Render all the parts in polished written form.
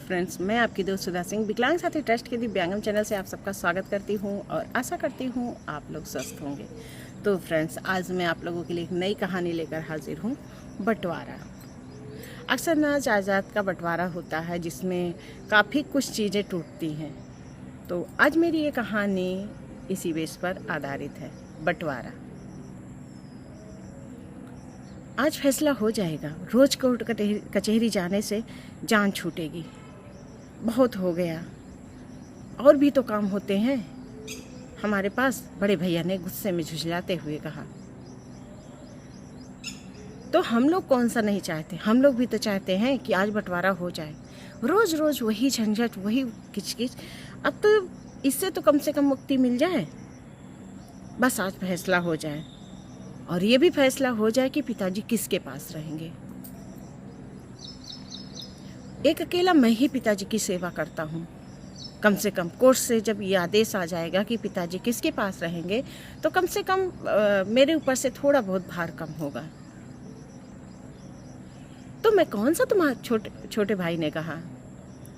Friends, मैं आपकी दोस्त सुधा सिंह विकलांग साथी ट्रस्ट के दिव्यांगम चैनल से आप सबका स्वागत करती हूं और आशा करती हूं आप लोग स्वस्थ होंगे। तो फ्रेंड्स, आज मैं आप लोगों के लिए एक नई कहानी लेकर हाजिर हूं, बंटवारा। अक्सर ना जायदाद का बंटवारा होता है जिसमें काफ़ी कुछ चीज़ें टूटती हैं। तो आज मेरी ये कहानी इसी बेस पर आधारित है, बंटवारा। आज फैसला हो जाएगा। रोज कोर्ट कचहरी जाने से जान छूटेगी। बहुत हो गया, और भी तो काम होते हैं हमारे पास, बड़े भैया ने गुस्से में झुंझलाते हुए कहा। तो हम लोग कौन सा नहीं चाहते, हम लोग भी तो चाहते हैं कि आज बंटवारा हो जाए। रोज रोज वही झंझट, वही किचकिच। अब तो इससे तो कम से कम मुक्ति मिल जाए। बस आज फैसला हो जाए, और ये भी फैसला हो जाए कि पिताजी किसके पास रहेंगे। एक अकेला मैं ही पिताजी की सेवा करता हूँ। कम से कम कोर्ट से जब ये आदेश आ जाएगा कि पिताजी किसके पास रहेंगे, तो कम से कम मेरे ऊपर से थोड़ा बहुत भार कम होगा। तो मैं कौन सा तुम्हारा छोटे भाई ने कहा,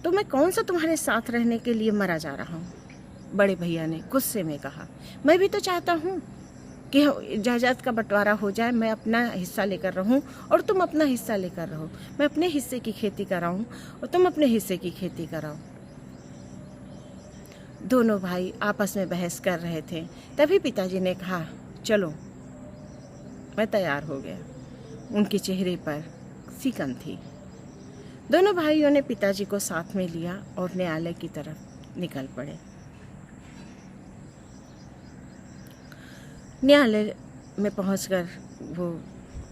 तो मैं कौन सा तुम्हारे साथ रहने के लिए मरा जा रहा हूँ। बड़े भैया ने गुस्से में कहा, मैं भी तो चाहता हूँ कि जायदाद का बंटवारा हो जाए, मैं अपना हिस्सा लेकर रहूं और तुम अपना हिस्सा लेकर रहो। मैं अपने हिस्से की खेती कराऊं और तुम अपने हिस्से की खेती कराओ। दोनों भाई आपस में बहस कर रहे थे। तभी पिताजी ने कहा, चलो। मैं तैयार हो गया। उनके चेहरे पर सिकन थी। दोनों भाइयों ने पिताजी को साथ में लिया और न्यायालय की तरफ निकल पड़े। न्यायालय में पहुंचकर वो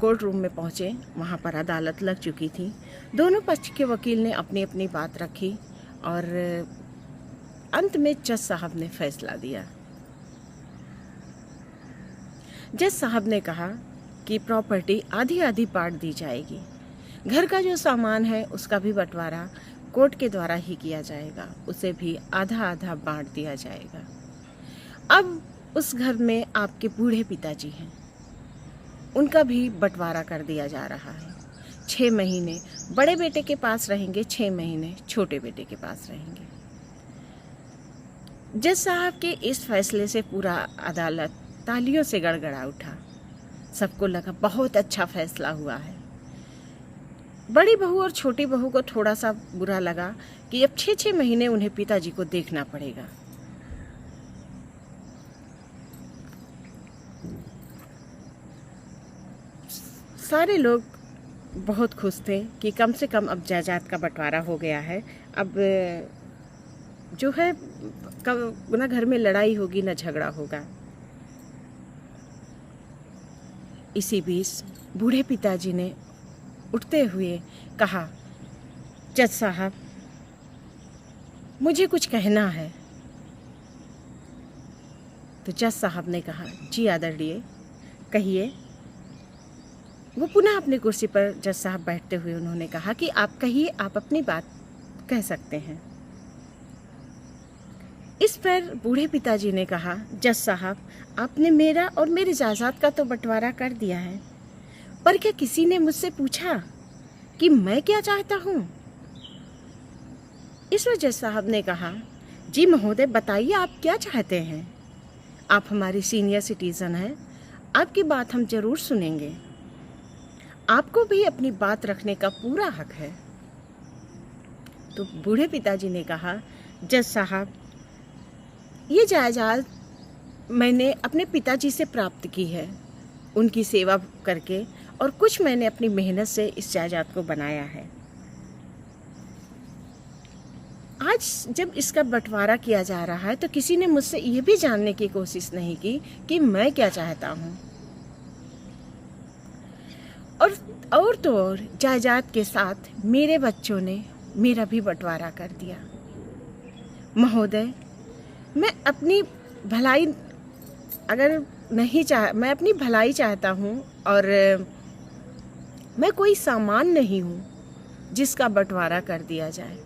कोर्ट रूम में पहुंचे। वहां पर अदालत लग चुकी थी। दोनों पक्ष के वकील ने अपनी अपनी बात रखी और अंत में जज साहब ने फैसला दिया। जज साहब ने कहा कि प्रॉपर्टी आधी आधी बांट दी जाएगी। घर का जो सामान है उसका भी बंटवारा कोर्ट के द्वारा ही किया जाएगा, उसे भी आधा आधा बांट दिया जाएगा। अब उस घर में आपके बूढ़े पिताजी हैं, उनका भी बंटवारा कर दिया जा रहा है। 6 महीने बड़े बेटे के पास रहेंगे, 6 महीने छोटे बेटे के पास रहेंगे। जज साहब के इस फैसले से पूरा अदालत तालियों से गड़गड़ा उठा। सबको लगा बहुत अच्छा फैसला हुआ है। बड़ी बहू और छोटी बहू को थोड़ा सा बुरा लगा कि अब 6-6 महीने उन्हें पिताजी को देखना पड़ेगा। सारे लोग बहुत खुश थे कि कम से कम अब जायदाद का बंटवारा हो गया है। अब जो है ना घर में लड़ाई होगी ना झगड़ा होगा। इसी बीच बूढ़े पिताजी ने उठते हुए कहा, जज साहब, मुझे कुछ कहना है। तो जज साहब ने कहा, जी आदरणीय, कहिए। वो पुनः अपनी कुर्सी पर जज साहब बैठते हुए उन्होंने कहा कि आप कहिए, आप अपनी बात कह सकते हैं। इस पर बूढ़े पिताजी ने कहा, जज साहब, आपने मेरा और मेरी जायदाद का तो बंटवारा कर दिया है, पर क्या किसी ने मुझसे पूछा कि मैं क्या चाहता हूँ? इस पर जज साहब ने कहा, जी महोदय, बताइए आप क्या चाहते हैं। आप हमारी सीनियर सिटीजन हैं, आपकी बात हम जरूर सुनेंगे। आपको भी अपनी बात रखने का पूरा हक है। तो बूढ़े पिताजी ने कहा, जज साहब, ये जायदाद मैंने अपने पिताजी से प्राप्त की है, उनकी सेवा करके, और कुछ मैंने अपनी मेहनत से इस जायदाद को बनाया है। आज जब इसका बंटवारा किया जा रहा है तो किसी ने मुझसे ये भी जानने की कोशिश नहीं की कि मैं क्या चाहता हूँ। और तो और जायदाद के साथ मेरे बच्चों ने मेरा भी बंटवारा कर दिया। महोदय, मैं अपनी भलाई मैं अपनी भलाई चाहता हूँ, और मैं कोई सामान नहीं हूँ जिसका बंटवारा कर दिया जाए।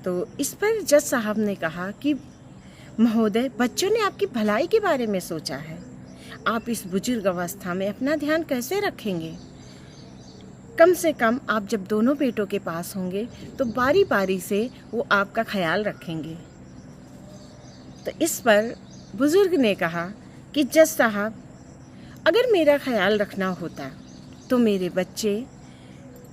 तो इस पर जज साहब ने कहा कि महोदय, बच्चों ने आपकी भलाई के बारे में सोचा है। आप इस बुजुर्ग अवस्था में अपना ध्यान कैसे रखेंगे? कम से कम आप जब दोनों बेटों के पास होंगे तो बारी बारी से वो आपका ख्याल रखेंगे। तो इस पर बुजुर्ग ने कहा कि जज साहब, अगर मेरा ख्याल रखना होता तो मेरे बच्चे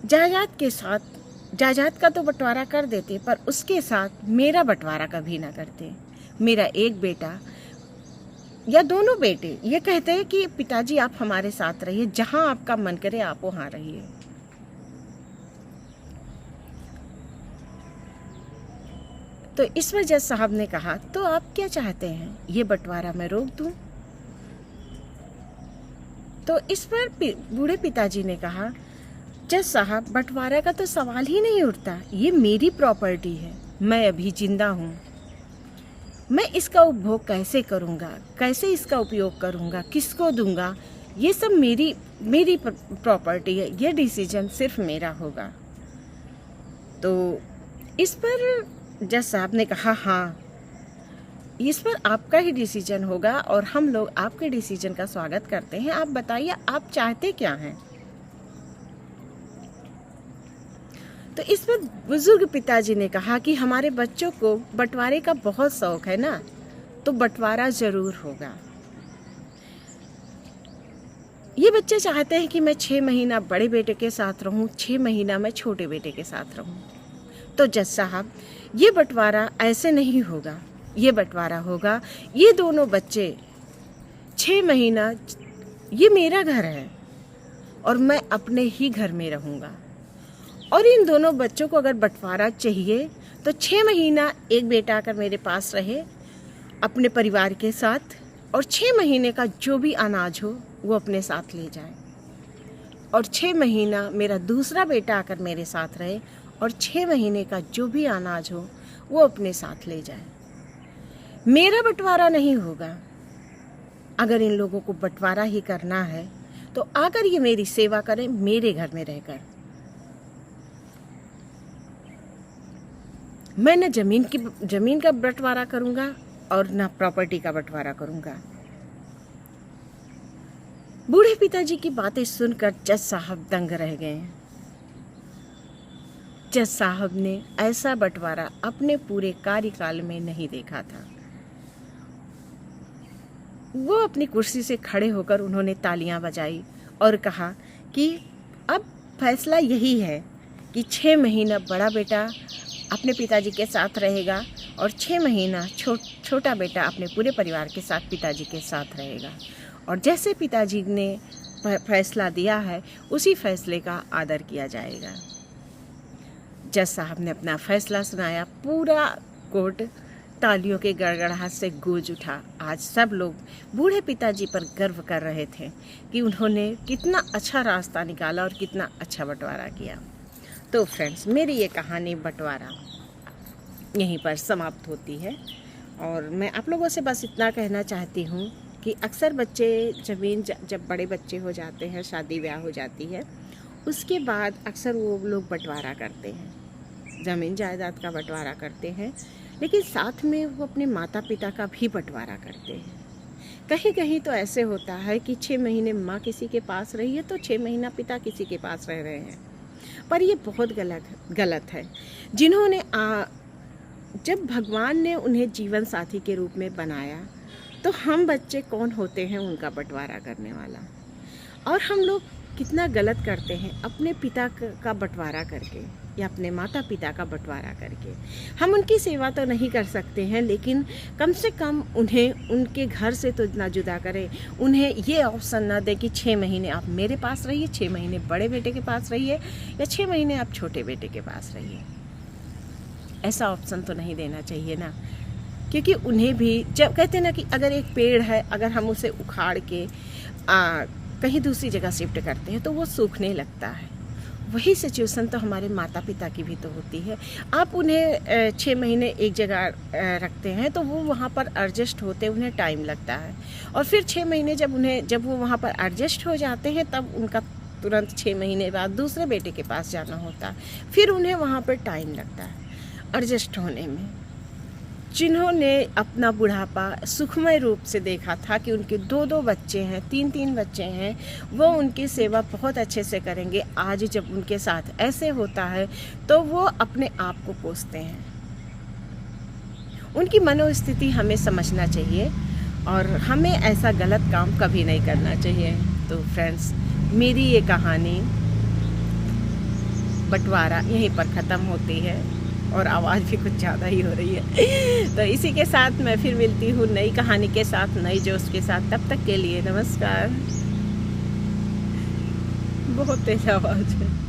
जायदाद का तो बंटवारा कर देते, पर उसके साथ मेरा बंटवारा कभी ना करते। मेरा एक बेटा या दोनों बेटे ये कहते हैं कि पिताजी आप हमारे साथ रहिए, जहां आपका मन करे आप वहां रहिए। तो इस पर जज साहब ने कहा, तो आप क्या चाहते हैं, ये बंटवारा मैं रोक दूं? तो इस पर बूढ़े पिताजी ने कहा, जज साहब, बंटवारा का तो सवाल ही नहीं उठता, ये मेरी प्रॉपर्टी है, मैं अभी जिंदा हूँ, मैं इसका उपभोग कैसे करूँगा, कैसे इसका उपयोग करूँगा, किसको दूंगा, ये सब मेरी प्रॉपर्टी है, ये डिसीजन सिर्फ मेरा होगा। तो इस पर जज साहब ने कहा, हाँ, इस पर आपका ही डिसीजन होगा और हम लोग आपके डिसीजन का स्वागत करते हैं। आप बताइए आप चाहते क्या हैं? तो इस पर बुजुर्ग पिताजी ने कहा कि हमारे बच्चों को बंटवारे का बहुत शौक है ना, तो बंटवारा जरूर होगा। ये बच्चे चाहते हैं कि मैं 6 महीना बड़े बेटे के साथ रहूं, 6 महीना मैं छोटे बेटे के साथ रहूं। तो जज साहब, ये बंटवारा ऐसे नहीं होगा, ये बंटवारा होगा, ये दोनों बच्चे 6 महीना, ये मेरा घर है और मैं अपने ही घर में रहूँगा, और इन दोनों बच्चों को अगर बंटवारा चाहिए तो 6 महीना एक बेटा आकर मेरे पास रहे अपने परिवार के साथ, और 6 महीने का जो भी अनाज हो वो अपने साथ ले जाए, और 6 महीना मेरा दूसरा बेटा आकर मेरे साथ रहे और 6 महीने का जो भी अनाज हो वो अपने साथ ले जाए। मेरा बंटवारा नहीं होगा। अगर इन लोगों को बंटवारा ही करना है तो आकर ये मेरी सेवा करें, मेरे घर में रहकर। मैं न जमीन का बंटवारा करूंगा और न प्रॉपर्टी का बंटवारा करूंगा। बूढ़े पिताजी की बातें सुनकर जज साहब दंग रह गए। जज साहब ने ऐसा बंटवारा अपने पूरे कार्यकाल में नहीं देखा था। वो अपनी कुर्सी से खड़े होकर उन्होंने तालियां बजाई और कहा कि अब फैसला यही है कि 6 महीना बड़ा बेटा अपने पिताजी के साथ रहेगा और 6 महीना छोटा बेटा अपने पूरे परिवार के साथ पिताजी के साथ रहेगा, और जैसे पिताजी ने फैसला दिया है उसी फैसले का आदर किया जाएगा। जज साहब ने अपना फैसला सुनाया। पूरा कोर्ट तालियों के गड़गड़ाहट से गूंज उठा। आज सब लोग बूढ़े पिताजी पर गर्व कर रहे थे कि उन्होंने कितना अच्छा रास्ता निकाला और कितना अच्छा बंटवारा किया। तो फ्रेंड्स, मेरी ये कहानी बंटवारा यहीं पर समाप्त होती है, और मैं आप लोगों से बस इतना कहना चाहती हूँ कि अक्सर बच्चे ज़मीन जब बड़े बच्चे हो जाते हैं, शादी ब्याह हो जाती है, उसके बाद अक्सर वो लोग बंटवारा करते हैं, ज़मीन जायदाद का बंटवारा करते हैं, लेकिन साथ में वो अपने माता पिता का भी बंटवारा करते हैं। कहीं कहीं तो ऐसे होता है कि 6 महीने माँ किसी के पास रही है तो 6 महीना पिता किसी के पास रह रहे हैं, पर ये बहुत गलत है। जिन्होंने जब भगवान ने उन्हें जीवन साथी के रूप में बनाया तो हम बच्चे कौन होते हैं उनका बंटवारा करने वाला। और हम लोग कितना गलत करते हैं अपने पिता का बंटवारा करके या अपने माता पिता का बंटवारा करके। हम उनकी सेवा तो नहीं कर सकते हैं, लेकिन कम से कम उन्हें उनके घर से तो ना जुदा करें, उन्हें ये ऑप्शन ना दे कि 6 महीने आप मेरे पास रहिए, 6 महीने बड़े बेटे के पास रहिए, या 6 महीने आप छोटे बेटे के पास रहिए। ऐसा ऑप्शन तो नहीं देना चाहिए ना, क्योंकि उन्हें भी जब कहते हैं ना कि अगर एक पेड़ है, अगर हम उसे उखाड़ के कहीं दूसरी जगह शिफ्ट करते हैं तो वो सूखने लगता है। वही सिचुएशन तो हमारे माता पिता की भी तो होती है। आप उन्हें 6 महीने एक जगह रखते हैं तो वो वहाँ पर एडजस्ट होते उन्हें टाइम लगता है, और फिर 6 महीने जब वो वहाँ पर एडजस्ट हो जाते हैं तब उनका तुरंत 6 महीने बाद दूसरे बेटे के पास जाना होता है, फिर उन्हें वहाँ पर टाइम लगता है एडजस्ट होने में। जिन्होंने अपना बुढ़ापा सुखमय रूप से देखा था कि उनके 2-2 बच्चे हैं, 3-3 बच्चे हैं, वो उनकी सेवा बहुत अच्छे से करेंगे। आज जब उनके साथ ऐसे होता है तो वो अपने आप को कोसते हैं। उनकी मनोस्थिति हमें समझना चाहिए और हमें ऐसा गलत काम कभी नहीं करना चाहिए। तो फ्रेंड्स, मेरी ये कहानी बंटवारा यहीं पर ख़त्म होती है और आवाज़ भी कुछ ज़्यादा ही हो रही है। तो इसी के साथ मैं फिर मिलती हूँ नई कहानी के साथ, नई जोश के साथ। तब तक के लिए नमस्कार। बहुत तेज आवाज़ है।